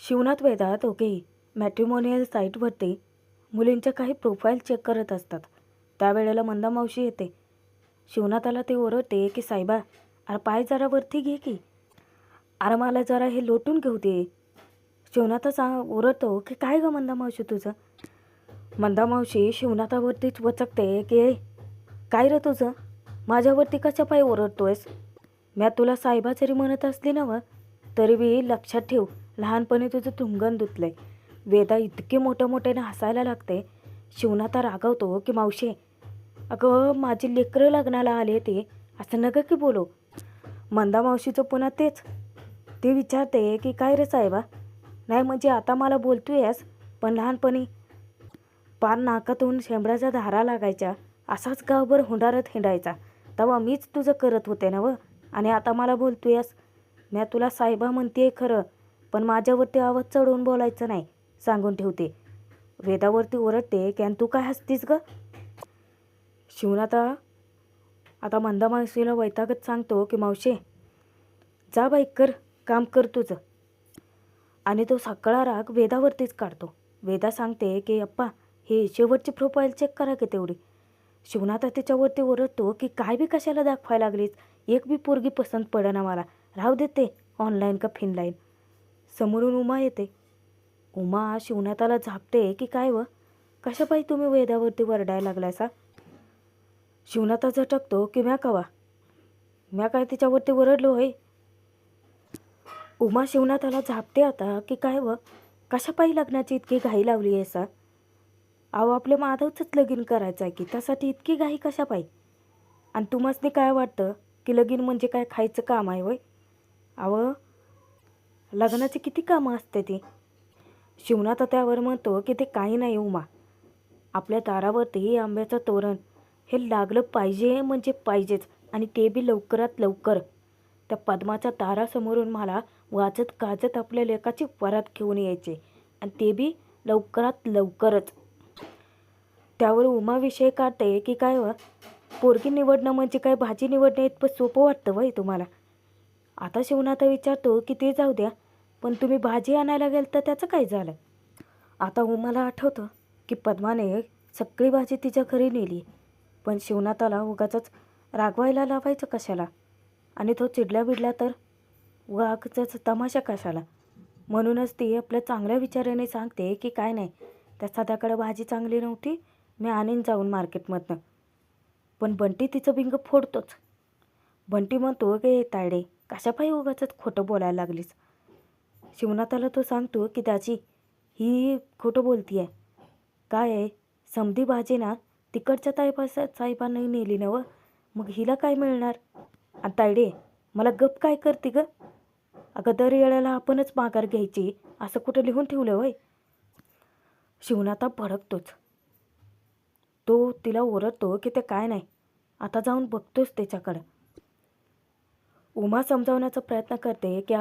शिवनाथ वेदा दोघेही मॅट्रिमोनियल साईटवरती मुलींच्या काही प्रोफाईल चेक करत असतात. त्यावेळेला मंदा मावशी येते. शिवनाथाला ते ओरडते की साहेबा, अरे पाय जरा वरती घे की, अरे मला जरा हे लोटून घेऊ दे. शिवनाथा ओरडतो की काय ग मंदा मावशी तुझं. मंदा मावशी शिवनाथावरतीच वचकते की "ए, काय रे तुझं, माझ्यावरती कशा पाय ओरडतोयस. म्या तुला साहेबा जरी म्हणत असली ना तरी बी लक्षात ठेव, लहानपणी तुझं तुंगण धुतलंय. वेदा इतके मोठ्या मोठ्याने हसायला लागते. शिवनाथा रागवतो की मावशी, अगं माझी लेकरं लग्नाला आले ते असं नका की बोलो. मंदा मावशीचं पुन्हा तेच. ती विचारते की काय रे साहेबा, नाही म्हणजे आता मला बोलतोयस, पण लहानपणी पार नाकातून शेंबडाच्या धारा लागायच्या, असाच गावभर हुंडारत हिंडायचा, तेव्हा मीच तुझं करत होते ना आणि आता मला बोलतोयस. म्या तुला साहेबा म्हणते खरं, पण माझ्यावरती आवाज चढवून बोलायचं नाही, सांगून ठेवते. वेदावरती ओरडते की आणि तू काय हसतीस ग. शिवनाथा आता मंदा मावशीला वैतागत सांगतो की मावशी, जा बाई कर, काम कर तुझं. आणि तो सगळा राग वेदावरतीच काढतो. वेदा सांगते की अप्पा, हे शेवटची प्रोफाईल चेक करा की तेवढी. शिवनाथा त्याच्यावरती ओरडतो की काय बी कशाला दाखवायला लागलीस, एक बी पोरगी पसंत पडेना मला, राहू देते ऑनलाईन का फिनलाईन. समोरून उमा येते. उमा शिवनाथाला झापते की काय कशापायी तुम्ही वेदावरती वरडायला लागलायसा. शिवनाथा झटकतो की म्या कवा, म्या काय तिच्यावरती ओरडलो होय. उमा शिवनाथाला झापते आता की काय कशापायी लग्नाची इतकी घाई लावली आहे सा. अहो आपल्या माधवचंच लगीन करायचं आहे की, त्यासाठी इतकी घाई कशापायी. आणि तुम्हासनी काय वाटतं की लगीन म्हणजे काय खायचं काम आहे होय. अहो लग्नाची किती कामं असते ती. शिवनाथ त्यावर म्हणतो की ते काही नाही उमा, आपल्या दारावरती आंब्याचं तोरण हे लागलं पाहिजे म्हणजे पाहिजेच, आणि ते बी लवकरात लवकर. त्या पद्माच्या दारासमोरून मला वाजत गाजत आपल्या लेकाची वरात घेऊन यायचे, आणि ते बी लवकरात लवकरच. त्यावर उमा विषय काढते की काय पोरगी निवडणं म्हणजे काय भाजी निवडणं इतकं सोपं वाटतं वय तुम्हाला. आता शिवनाथ विचारतो की ते जाऊ द्या, पण तुम्ही भाजी आणायला गेल तर त्याचं काय झालं. आता उमाला आठवतं की पद्माने सगळी भाजी तिच्या घरी नेली, पण शिवनाथाला उगाचच रागवायला लावायचं कशाला, आणि तो चिडला बिडला तर उगाचच तमाशा कशाला. म्हणूनच ती आपल्या चांगल्या विचाराने सांगते की काय नाही, त्या सध्याकडे भाजी चांगली नव्हती, मी आणीन जाऊन मार्केटमधनं. पण बंटी तिचं बिंग फोडतोच. बंटी म्हणतो गे तायडे, कशापायी उगाचच खोटं बोलायला लागलीस. शिवनाथाला तो सांगतो की दाजी, ही खोटं बोलती आहे. काय आहे, समधी भाजी ना तिकडच्या साहेबांनी नेली ना मग हिला काय मिळणार. आणि तायडे, मला गप काय करते ग. अगं दर वेळेला आपणच माघार घ्यायची असं कुठं लिहून ठेवलं होय. शिवनाथा भडकतोच. तो तिला ओरडतो की ते काय नाही, आता जाऊन बघतोच त्याच्याकडं. उमा समजावण्याचा प्रयत्न करते की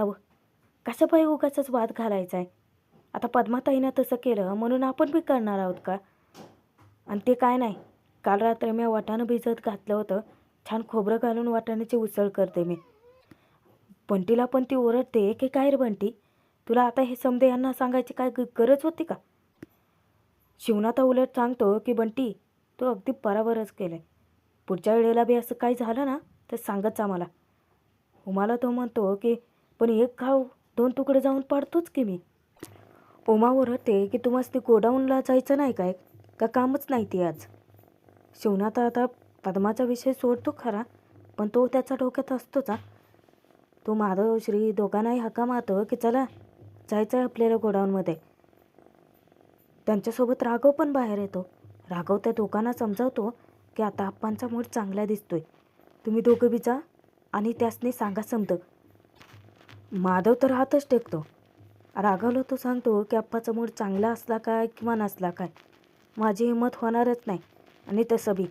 कशापायी उगाचच वाद घालायचा आहे. आता पद्माताईनं तसं केलं म्हणून आपण बी करणार आहोत का. आणि ते काय नाही, काल रात्री मी वाटाणं भिजत घातलं होतं, छान खोबरं घालून वाटाण्याची उसळ करते मी. बंटीला पण ती ओरडते की काय रे बंटी, तुला आता हे समजे यांना सांगायची काय गरज होती का. शिवनाथा उलट सांगतो की बंटी, तू अगदी बराबरच केलं आहे, पुढच्या वेळेला बी असं काही झालं ना तर सांगत आम्हाला. उमाला तो म्हणतो की पण एक घाव दोन तुकडे जाऊन पाडतोच की मी. उमा ओरडते की तुम्हाला ती गोडाऊनला जायचं नाही काय, का कामच नाही ती आज. शिवनाथा आता पद्माचा विषय सोडतो खरा, पण तो त्याचा डोक्यात असतोच. तो माधव श्री दोघांनाही हका मारतो की चला जायचं आहे आपल्याला गोडाऊनमध्ये. त्यांच्यासोबत राघव पण बाहेर येतो. राघव त्या दोघांना समजावतो की आता आप्पांचा मूड चांगला दिसतोय, तुम्ही दोघं बी जा आणि त्यासनी सांगा समज. माधव तर हातच टेकतो. राघवला तो सांगतो की आप्पाचा मूड चांगला असला काय किंवा नसला काय, माझी हिंमत होणारच नाही. आणि तसं बी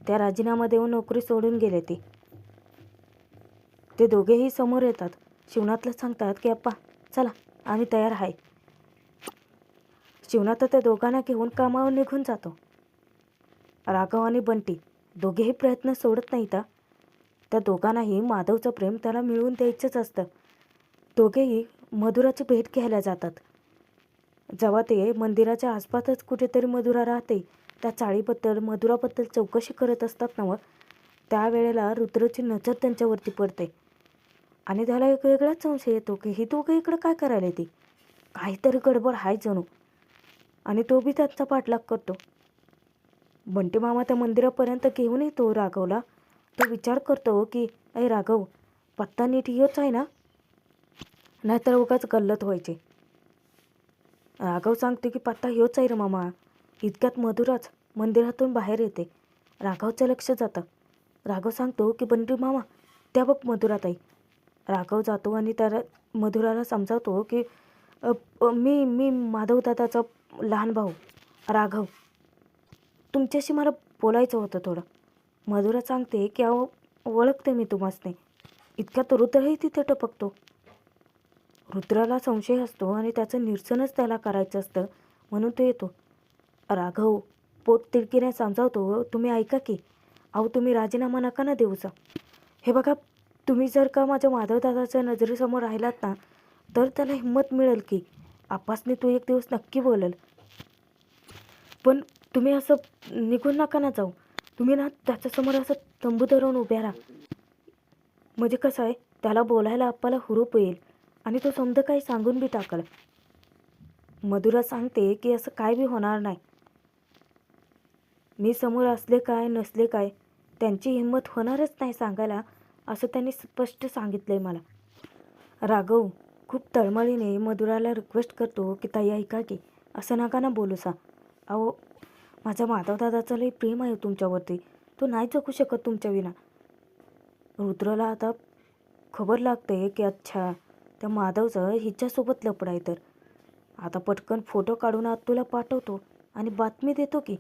त्या राजीनामा देऊन नोकरी सोडून गेले ते दोघेही समोर येतात. शिवनाथला सांगतात की आप्पा चला आम्ही तयार आहे. शिवनाथ त्या दोघांना घेऊन कामावर निघून जातो. राघव आणि बंटी दोघेही प्रयत्न सोडत नाहीत. त्या दोघांनाही माधवचं प्रेम त्याला मिळवून द्यायचंच असतं. दोघेही मधुराची भेट घ्यायला जातात. जेव्हा ते मंदिराच्या आसपासच कुठेतरी मधुरा राहते त्या चाळीबद्दल मधुराबद्दल चौकशी करत असतात ना व त्यावेळेला रुद्रची नजर त्यांच्यावरती पडते आणि त्याला एक वेगळाच संशय येतो की ही दोघं इकडं काय करायला ती काहीतरी गडबड आहे जणू. आणि तो बी त्याचा पाठलाग करतो. बंटी मामा त्या मंदिरापर्यंत घेऊन येतो राघवला. तो विचार करतो की अय राघव, पत्ता नीट ह्योच आहे ना, नाहीतर उगाच गल्लत व्हायचे. राघव सांगतो की पत्ता ह्योच आहे रे मामा. इतक्यात मधुराच मंदिरातून बाहेर येते. राघवचं लक्ष जातं. राघव सांगतो की बंटी मामा त्या बघ मधुराताई. राघव जातो आणि त्या मधुराला समजावतो की मी मी माधव दादाचा लहान भाऊ राघव, तुमच्याशी मला बोलायचं होतं थोडं. मधुरा सांगते की अहो ओळखते मी तुम्हासने. इतक्यात रुद्रही तिथे टपकतो. रुद्राला संशय असतो आणि त्याचं निरसनच त्याला करायचं असतं म्हणून तो येतो. राघव पोट तिडकीने समजावतो, तुम्ही ऐका की, अहो तुम्ही राजीनामा नका ना देऊचा. हे बघा, तुम्ही जर का माझ्या माधवदादाच्या नजरेसमोर राहिलात ना तर त्याला हिंमत मिळेल की आपासने तो एक दिवस नक्की बोलेल. पण तुम्ही असं निघून नका ना जाऊ. तुम्ही ना त्याच्यासमोर असं तंबू धरून उभ्या राहा. म्हणजे कसं आहे, त्याला बोलायला आप्पाला हुरूप येईल आणि तो समजा काही सांगून बी टाकल. मधुरा सांगते की असं काय बी होणार नाही. मी समोर असले काय नसले काय त्यांची हिंमत होणारच नाही सांगायला, असं त्यांनी स्पष्ट सांगितलंय मला. राघव खूप तळमळीने मधुराला रिक्वेस्ट करतो की ताई ऐका की, असं नका ना बोलू सा. अहो माझ्या माधवदादाचं लई प्रेम आहे तुमच्यावरती. तो नाही जगू शकत तुमच्या विना. रुद्रला आता खबर लागते की अच्छा त्या माधवचं हिच्यासोबत लफडं आहे. तर आता पटकन फोटो काढून आत तुला पाठवतो आणि बातमी देतो की.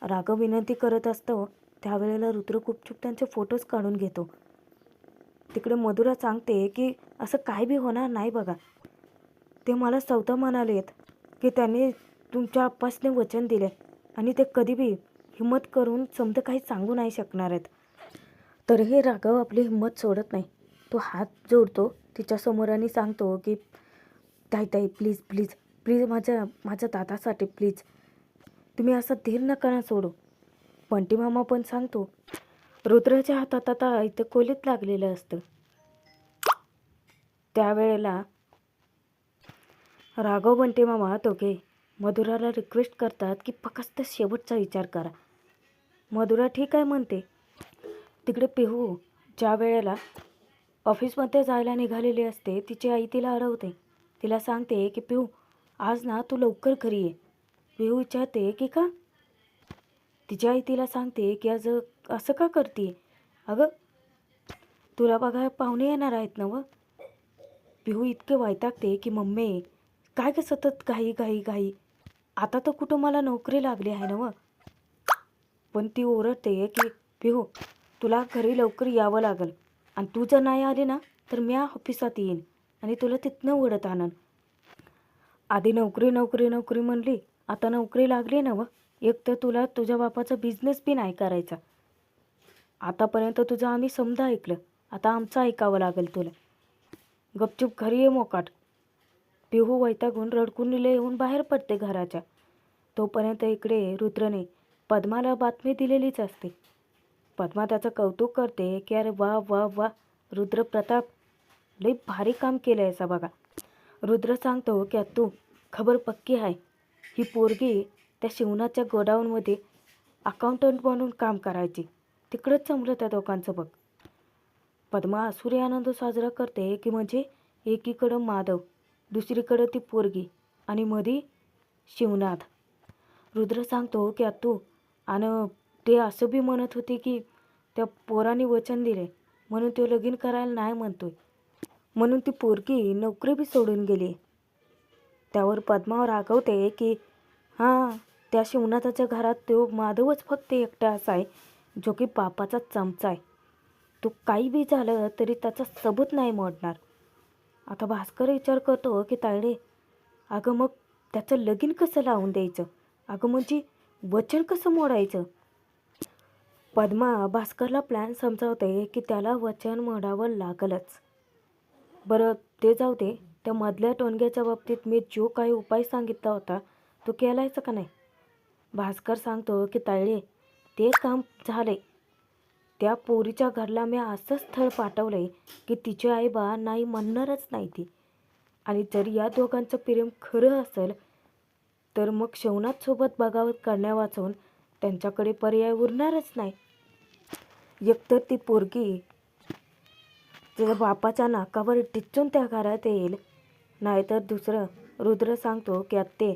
राघव विनंती करत असतो त्यावेळेला रुद्र गुपचूप त्यांचे फोटोज काढून घेतो. तिकडे मधुरा सांगते की असं काय बी होणार नाही बघा. ते मला स्वतः म्हणालेत की त्यांनी तुमच्या आप्पासने वचन दिले आणि ते कधी बी हिंमत करून समजा काही सांगू नाही शकणार आहेत. तरीही राघव आपली हिंमत सोडत नाही. तो हात जोडतो तिच्यासमोर आणि सांगतो की ताई ताई प्लीज प्लीज प्लीज माझ्या दादासाठी प्लीज तुम्ही असा धीर नका ना सोडू. बंटी मामा पण सांगतो. रुद्राच्या हातात आता इथं कोलीत लागलेलं असतं. त्यावेळेला राघव बंटी मामा दोघे मधुराला रिक्वेस्ट करतात की फक्त शेवटचा विचार करा. मधुरा ठीक आहे म्हणते. तिकडे पिहू ज्या वेळेला ऑफिसमध्ये जायला निघालेली असते तिची आई तिला अडवते. तिला सांगते की पिहू आज ना तू लवकर घरी ये. पिहू विचारते की का. तिची आई तिला सांगते की आज असं का करते. अगं तुला बघा पाहुणे येणार आहेत ना व. पिहू इतके वैतागते की मम्मी काय का सतत घाई घाई घाई. आता तर कुठं मला नोकरी लागली आहे ना व. पण ती ओरडते की पिहू तुला घरी लवकर यावं लागेल आणि तू जर नाही आली ना तर मी ऑफिसात येईन आणि तुला तिथनं ओढत आणन. आधी नोकरी नोकरी नोकरी म्हणली, आता नोकरी लागली ना व. एक तर तुला तुझ्या बापाचा बिझनेस बी नाही करायचा. आतापर्यंत तुझं आम्ही समजा ऐकलं, आता आमचं ऐकावं लागेल तुला. गपचूप घरी ये मोकाट. पिहू वैतागून रडकून येऊन बाहेर पडते घराच्या. तोपर्यंत इकडे रुद्रने पद्माला बातमी दिलेलीच असते. पद्मा त्याचं कौतुक करते की अरे वा वा वा रुद्र प्रताप लई भारी काम केलं आहे सा बघा. रुद्र सांगतो की तू खबर पक्की आहे. ही पोरगी त्या शिवनाच्या गोडाऊनमध्ये अकाउंटंट म्हणून काम करायची. तिकडंच जमलं त्या दोघांचं बघ. पद्मा आसुरी आनंद साजरा करते की म्हणजे एकीकडं माधव, दुसरीकडं ती पोरगी आणि मधी शिवनाथ. रुद्र सांगतो की तू आणि ते असं बी म्हणत होते की त्या पोराने वचन दिले म्हणून तो लगीन करायला नाही म्हणतोय, म्हणून ती पोरगी नोकरी बी सोडून गेली. त्यावर पद्मा रागवते की हां त्या शिवनाथाच्या घरात तो माधवच फक्त एकटा असा आहे जो की बापाचा चमचा आहे. तो काही बी झालं तरी त्याचा सबूत नाही मोडणार. आता भास्कर विचार करतो की तायडे अगं मग त्याचं लगीन कसं लावून द्यायचं. अगं म्हणजे वचन कसं मोडायचं. पद्मा भास्करला प्लॅन समजावते की त्याला वचन मोडावं लागलच. बरं ते जाऊ दे, त्या मधल्या टोनग्याच्या बाबतीत मी जो काही उपाय सांगितला होता तो केलायचा का नाही? भास्कर सांगतो की तायडे, ते काम झाले. त्या पोरीच्या घरला मी असं स्थळ पाठवलंय की तिची आई बा नाही म्हणणारच नाही ती. आणि जर या दोघांचं प्रेम खरं असेल तर मग सोबत बगावत करण्या वाचून त्यांच्याकडे पर्याय उरणारच नाही. एकतर ती पोरगी तिच्या बापाच्या नाकावर टिचून त्या घरात येईल, नाहीतर दुसरं रुद्र सांगतो की आत्ते,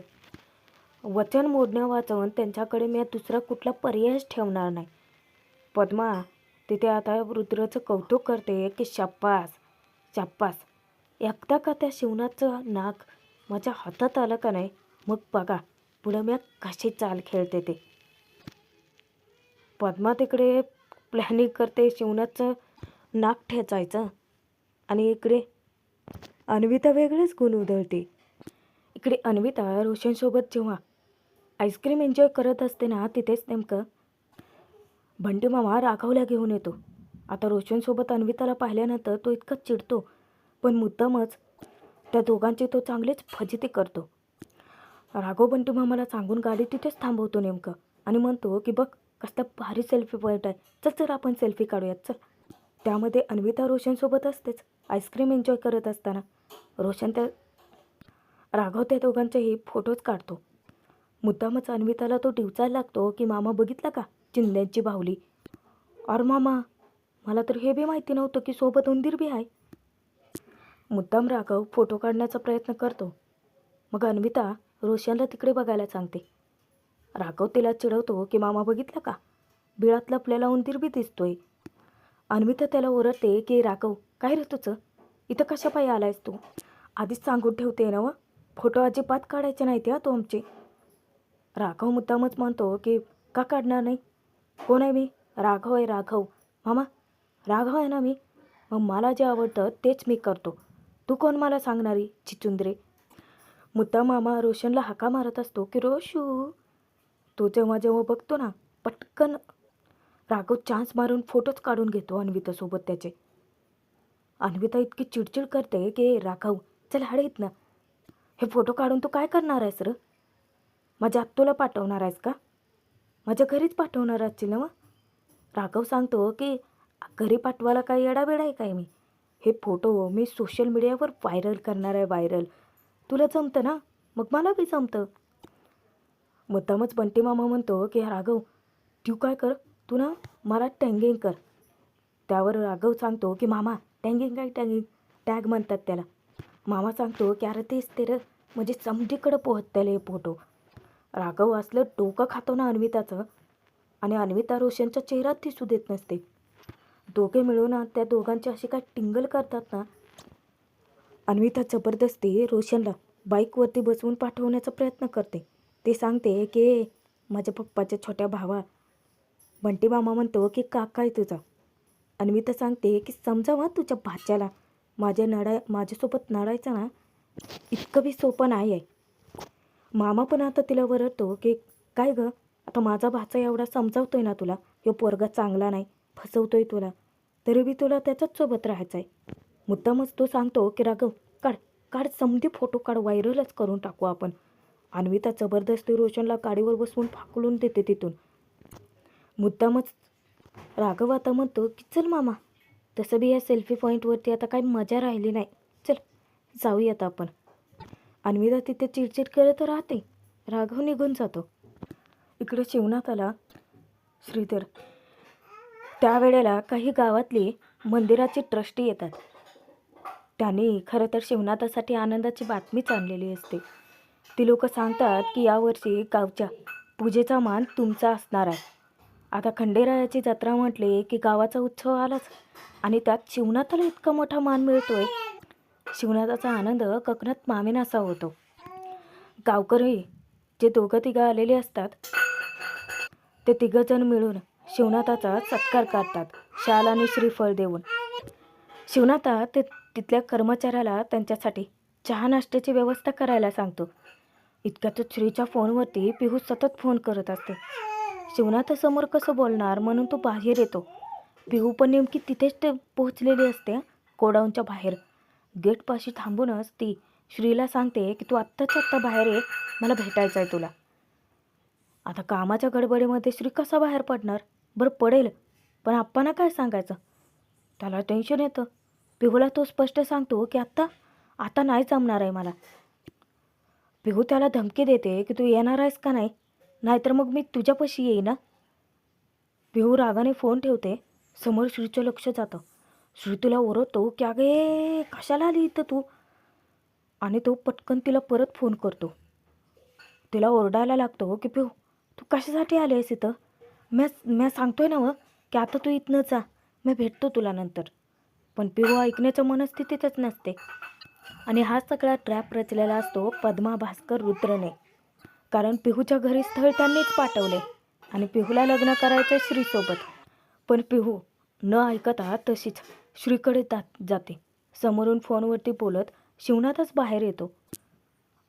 वचन मोडण्या वाचून त्यांच्याकडे मी दुसरा कुठला पर्यायच ठेवणार नाही. पद्मा तिथे आता रुद्राचं कौतुक करते की शाप्पास शाप्पास, एकदा का त्या शिवनाचं नाक माझ्या हातात आलं का नाही, मग बघा पुढं मी कशी चाल खेळते ते. पद्मा तिकडे प्लॅनिंग करते शिवनाचं नाक ठेचायचं, आणि इकडे अन्विता वेगळेच गुण उधळते. इकडे अन्विता रोशनसोबत जेव्हा आईस्क्रीम एन्जॉय करत असते ना, तिथेच नेमकं बंटी मामा राघवला घेऊन येतो. आता रोशनसोबत अन्विताला पाहिल्यानंतर तो इतका चिडतो, पण मुद्दामच त्या दोघांची तो चांगलीच फजिती करतो. राघव बंटी मामाला सांगून गाडी तिथेच थांबवतो नेमकं, आणि म्हणतो की बघ कसला भारी सेल्फी पॉईंट आहे, चल चल आपण सेल्फी काढूयात चल. त्यामध्ये अन्विता रोशनसोबत असतेच आईस्क्रीम एन्जॉय करत असताना. राघव त्या दोघांचेही फोटोज काढतो. मुद्दामच अन्विताला तो डिवचायला लागतो की मामा बघितला का चिंध्यांची बाहुली. और मामा, मला तर हे बी माहिती नव्हतं की सोबत उंदीर बी आहे. मुद्दाम राघव फोटो काढण्याचा प्रयत्न करतो. मग अन्विता रोशनला तिकडे बघायला सांगते. राघव तिला चिडवतो की मामा बघितला का, बिळातला आपल्याला उंदीर बी दिसतोय. अन्विता त्याला ओरडते की राघव, काय रे तुझं, इथं कशा पायी आलायस तू? आधीच सांगून ठेवते ना, फोटो अजिबात काढायचे नाहीत या तो आमचे. राघव मुद्दामच म्हणतो की का काढणार नाही, कोण आहे मी? राघव आहे राघव. मामा राघव आहे ना मी, मग मला जे आवडतं तेच मी करतो, तू कोण मला सांगणारी चिचुंद्रे. मुद्दा मामा रोशनला हाका मारत असतो की रोशू. तो जेव्हा जेव्हा बघतो ना, पटकन राघव चान्स मारून फोटोच काढून घेतो अन्वितासोबत त्याचे. अन्विता इतकी चिडचिड करते की राघव चल हाडीत ना, हे फोटो काढून तू काय करणार आहेस र? माझ्या आत्तूला पाठवणार आहेस का? माझ्या घरीच पाठवणार असतील ना मग? राघव सांगतो की घरी पाठवायला काय येडाबेडा आहे काय मी? हे फोटो मी सोशल मीडियावर व्हायरल करणार आहे, व्हायरल. तुला जमतं ना, मग मला बी जमतं. मुद्दामच बंटी मामा म्हणतो की राघव तू काय कर, तू ना मला टँगिंग कर. त्यावर राघव सांगतो की मामा टँगिंग काय, टँगिंग टॅग म्हणतात त्याला. मामा सांगतो की अरे तेच ते र, म्हणजे समधीकडं पोहतले हे फोटो. राघव असलं डोकं खातो ना अन्विताचं, आणि अन्विता रोशनच्या चेहऱ्यात दिसू देत नसते. दोघे मिळून त्या दोघांची अशी काय टिंगल करतात ना. अन्विता जबरदस्ती रोशनला बाईकवरती बसवून पाठवण्याचा प्रयत्न करते. ते सांगते की माझ्या पप्पाच्या छोट्या भावा. बंटी मामा म्हणतो की काका आहे तुझा. अन्विता सांगते की समजावा तुझ्या भाच्याला, माझ्यासोबत नडायचं ना इतकं बी सोपं नाही आहे. मामा पण आता तिला वरडतो की काय गं, आता माझा भाचा एवढा समजावतोय ना तुला, ह्यो पोरगा चांगला नाही, फसवतोय तुला, तरी बी तुला त्याच्याच सोबत राहायचं आहे. मुद्दामच तो सांगतो की राघव काढ काढ, समधी फोटो काढ, व्हायरलच करून टाकू आपण. अन्विता जबरदस्ती रोशनला गाडीवर बसवून फाकलून देते तिथून. मुद्दामच राघव आता म्हणतो की चल मामा, तसं बी या सेल्फी पॉईंटवरती आता काही मजा राहिली नाही, चल जाऊयात आपण. अन्विता तिथे चिडचिड करत राहते. राघव निघून जातो. इकडे शिवनाथाला श्रीधर, त्यावेळेला काही गावातली मंदिराची ट्रस्टी येतात. त्यांनी खरं तर शिवनाथासाठी आनंदाची बातमीच आणलेली असते. ती लोक सांगतात की यावर्षी गावच्या पूजेचा मान तुमचा असणार आहे. आता खंडेरायाची जत्रा म्हटली की गावाचा उत्सव आलाच, आणि त्यात शिवनाथाला इतका मोठा मान मिळतोय. शिवनाथाचा आनंद ककनात मावेनासा होतो. गावकरी जे दोघं तिघं आलेले असतात ते तिघंजण मिळून शिवनाथाचा सत्कार करतात, शाल आणि श्रीफळ देऊन. शिवनाथा ते तिथल्या कर्मचाऱ्याला त्यांच्यासाठी चहा नाश्त्याची व्यवस्था करायला सांगतो. इतक्यातच श्रीच्या फोनवरती पिहू सतत फोन करत असते. शिवनाथासमोर कसं बोलणार म्हणून तो बाहेर येतो. पिहू पण नेमकी तिथेच ते पोहोचलेली असते गोडाऊनच्या बाहेर. गेटपाशी थांबूनच ती श्रीला सांगते की तू आत्ताच्या आत्ता बाहेर ये, मला भेटायचं आहे तुला. आता कामाच्या गडबडीमध्ये श्री कसा बाहेर पडणार? बरं पडेल, पण आप्पांना काय सांगायचं? त्याला टेन्शन येतं. पिहूला तो स्पष्ट सांगतो की आत्ता आता नाही जमणार आहे मला. पिहू त्याला धमकी देते की तू येणार आहेस का नाही, नाहीतर मग मी तुझ्यापाशी येईन ना. पिहू रागाने फोन ठेवते. समोर श्रीचं लक्ष जातं. श्री तुला ओरडतो की अगे कशाला आली इथं तू, आणि तो पटकन तिला परत फोन करतो. तिला ओरडायला लागतो की पिहू तू कशासाठी आली आहेस इथं? मी सांगतोय ना मग की आता तू इथनं जा, मी भेटतो तुला नंतर. पण पिहू ऐकण्याच्या मनस्थितीतच नसते. आणि हा सगळा ट्रॅप रचलेला असतो पद्मा भास्कर रुद्रने. कारण पिहूच्या घरी स्थळ त्यांनीच पाठवले आणि पिहूला लग्न करायचं श्रीसोबत. पण पिहू न ऐकता तशीच श्रीकडे जाते. समोरून फोनवरती बोलत शिवनाथच बाहेर येतो.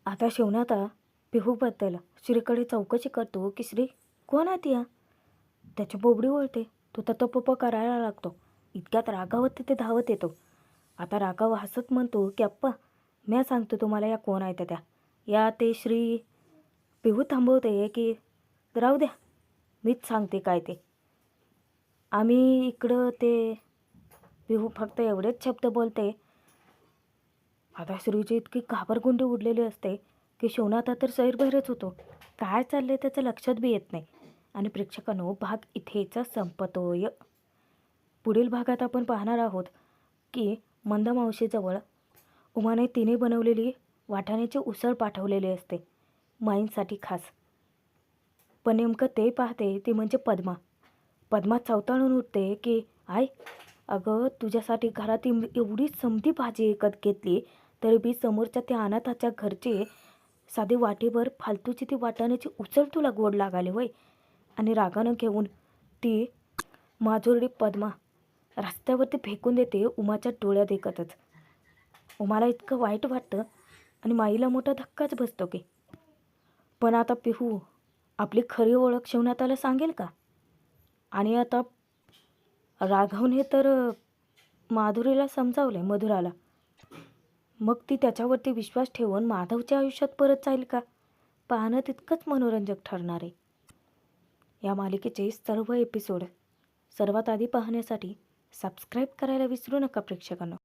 आता शिवनाथा पिहूबद्दल श्रीकडे चौकशी करतो की श्री कोण आहे ती? त्याची बोबडी वळते. तो ततपप करायला लागतो. इतक्यात राघव तिथे धावत येतो. आता राघव हसत म्हणतो की अप्पा मी सांगतो तुम्हाला या कोण आहेत त्या, या ते श्री. पिहू थांबवते की राहू द्या, मीच सांगते काय ते. आम्ही इकडं ते. पिहू फक्त एवढेच शब्द बोलते. आता श्रीची इतकी घाबरगुंडी उडलेली असते की शिवनाथा तर सैरभैरच होतो. काय चाललंय त्याचं लक्षात बी येत नाही. आणि प्रेक्षकांनो, भाग इथेच संपतोय. पुढील भागात आपण पाहणार आहोत की मंदमावशीजवळ उमाने तिने बनवलेली वाटाण्याची उसळ पाठवलेली असते माईंसाठी खास. पण नेमकं ते पाहते ती म्हणजे पद्मा. पद्मा चवताळून उठते की आय, अगं तुझ्यासाठी घरात एवढी समधी भाजी विकत घेतली तरी बी समोरच्या त्या अनाथाच्या घरचे साधी वाटीभर फालतूची ती वाटाण्याची उसळ तुला गोड लागाली होय. आणि रागानं घेऊन ती माजुरडी पद्मा रस्त्यावरती फेकून देते उमाच्या डोळ्यात देखतच. उमाला इतकं वाईट वाटतं आणि माईला मोठा धक्काच बसतो की. पण आता पिहू आपली खरी ओळख शिवनाथाला सांगेल का? आणि आता राघवने तर माधुरीला समजावले, मधुराला. मग ती त्याच्यावरती विश्वास ठेवून माधवच्या आयुष्यात परत जाईल का? पाहणं तितकंच मनोरंजक ठरणार आहे. या मालिकेचे सर्व एपिसोड सर्वात आधी पाहण्यासाठी सबस्क्राईब करायला विसरू नका प्रेक्षकांनो.